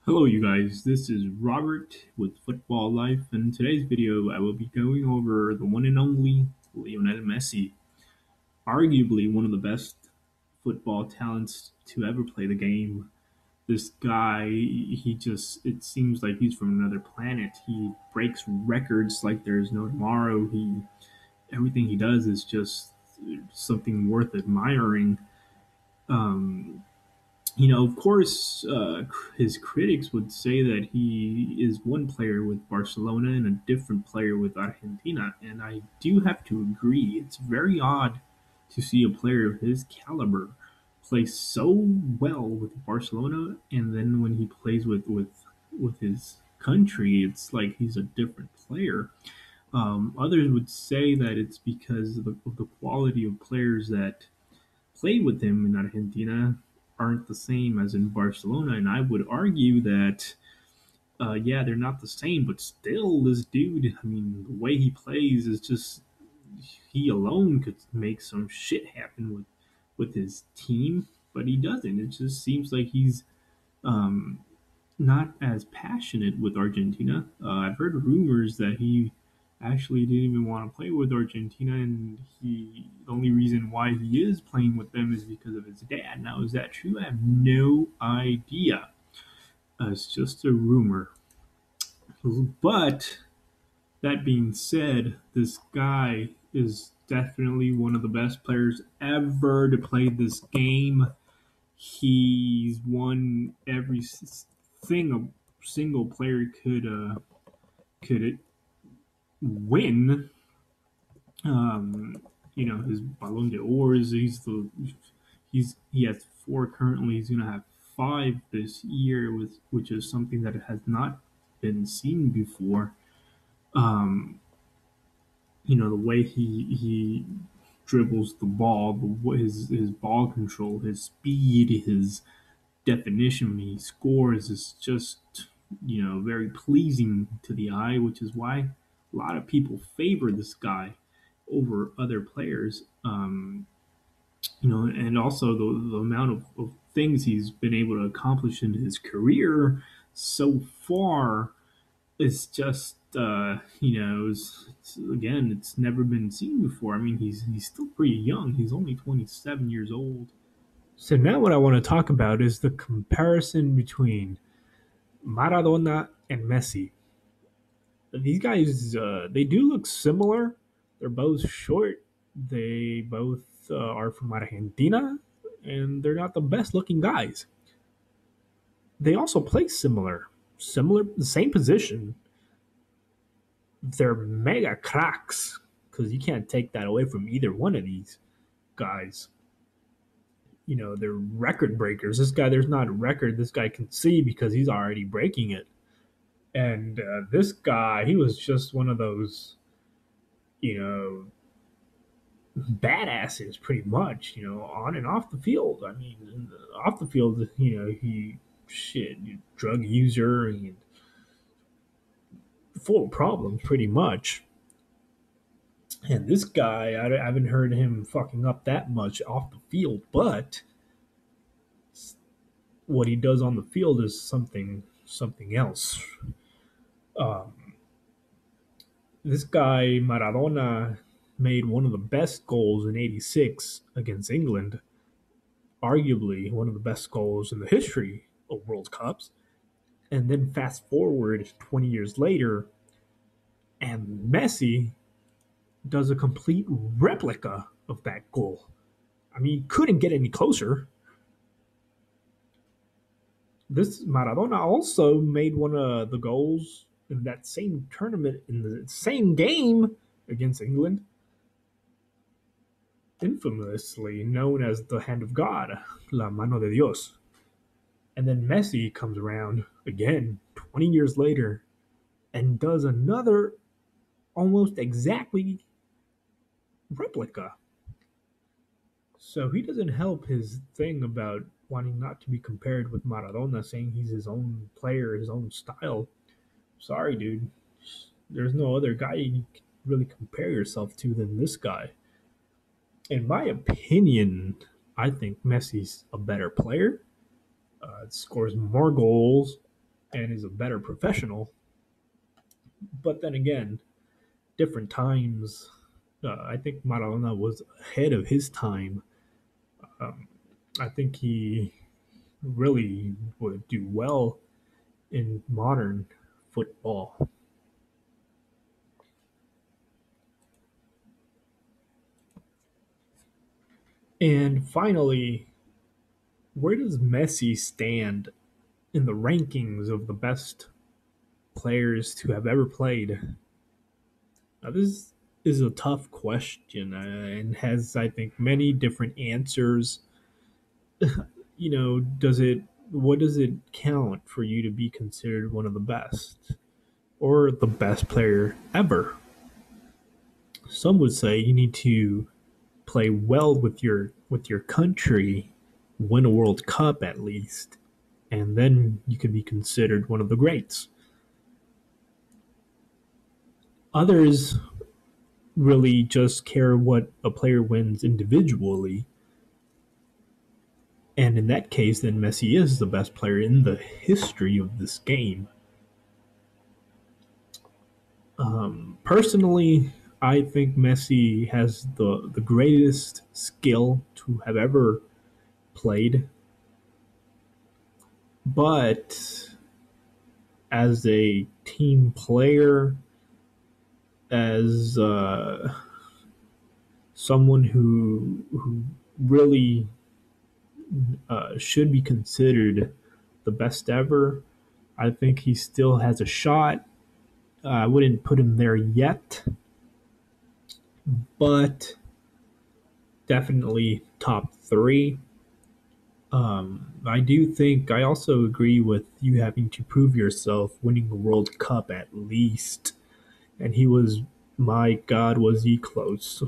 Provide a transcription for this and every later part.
Hello, you guys. This is Robert with Football Life. In today's video, I will be going over the one and only Lionel Messi, arguably one of the best football talents to ever play the game. This guy, it seems like he's from another planet. He breaks records like there's no tomorrow. Everything he does is just something worth admiring. Um, of course, his critics would say that he is one player with Barcelona and a different player with Argentina, and I do have to agree. It's very odd to see a player of his caliber play so well with Barcelona, and then when he plays with his country, it's like he's a different player. Others would say that it's because of the quality of players that play with him in Argentina aren't the same as in Barcelona, and I would argue that yeah, they're not the same, but still, this dude, I mean, the way he plays is just he alone could make some shit happen with his team, but he doesn't. It just seems like he's um, not as passionate with Argentina. I've heard rumors that he actually didn't even want to play with Argentina, and the only reason why he is playing with them is because of his dad. Now, is that true? I have no idea. It's just a rumor. But that being said, this guy is definitely one of the best players ever to play this game. He's won every thing a single player could win. Um, his Ballon d'Or is he has four currently. He's gonna have five this year, with which is something that has not been seen before. Um, the way he dribbles the ball, his ball control, his speed, his definition when he scores is just very pleasing to the eye, which is why a lot of people favor this guy over other players. And also the amount of things he's been able to accomplish in his career so far is just again, it's never been seen before. I mean, he's still pretty young. He's only 27 years old. So now what I want to talk about is the comparison between Maradona and Messi. These guys, they do look similar. They're both short. They both are from Argentina, and they're not the best looking guys. They also play similar, the same position. They're mega cracks because you can't take that away from either one of these guys. They're record breakers. This guy, there's not a record this guy can see because he's already breaking it. And this guy, he was just one of those, you know, badasses pretty much, on and off the field. I mean, off the field, he, shit, drug user and full of problems pretty much. And this guy, I haven't heard him fucking up that much off the field, but what he does on the field is something else. Um, this guy Maradona made one of the best goals in '86 against England, arguably one of the best goals in the history of World Cups. And then fast forward 20 years later, and Messi does a complete replica of that goal. I mean, couldn't get any closer. This Maradona also made one of the goals in that same tournament in the same game against England, infamously known as the hand of God, la mano de Dios. And then Messi comes around again 20 years later and does another almost exactly replica. So he doesn't help his thing about wanting not to be compared with Maradona, saying he's his own player, his own style. Sorry, dude. There's no other guy you can really compare yourself to than this guy. In my opinion, I think Messi's a better player. Scores more goals, and is a better professional. But then again, different times. I think Maradona was ahead of his time. Um, I think he really would do well in modern football. And finally, where does Messi stand in the rankings of the best players to have ever played? Now, this is a tough question and has, I think, many different answers. Does it? What does it count for you to be considered one of the best or the best player ever? Some would say you need to play well with your country, win a World Cup at least, and then you can be considered one of the greats. Others really just care what a player wins individually, and in that case, then Messi is the best player in the history of this game. Personally, I think Messi has the greatest skill to have ever played, but as a team player, as someone who really should be considered the best ever, I think he still has a shot. I wouldn't put him there yet, but definitely top three. I do think I also agree with you having to prove yourself, winning the World Cup at least. And he was, my God, was he close.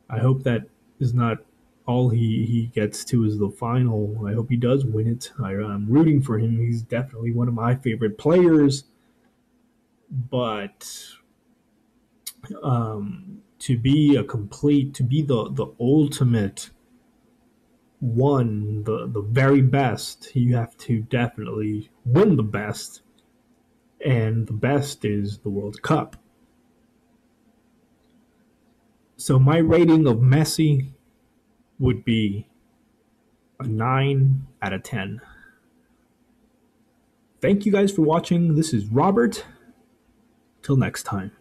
I hope that is not all he gets to is the final. I hope he does win it. I'm rooting for him. He's definitely one of my favorite players. But to be to be the ultimate one, the very best, you have to definitely win the best. And the best is the World Cup. So my rating of Messi would be a 9 out of 10. Thank you guys for watching. This is Robert. Till next time.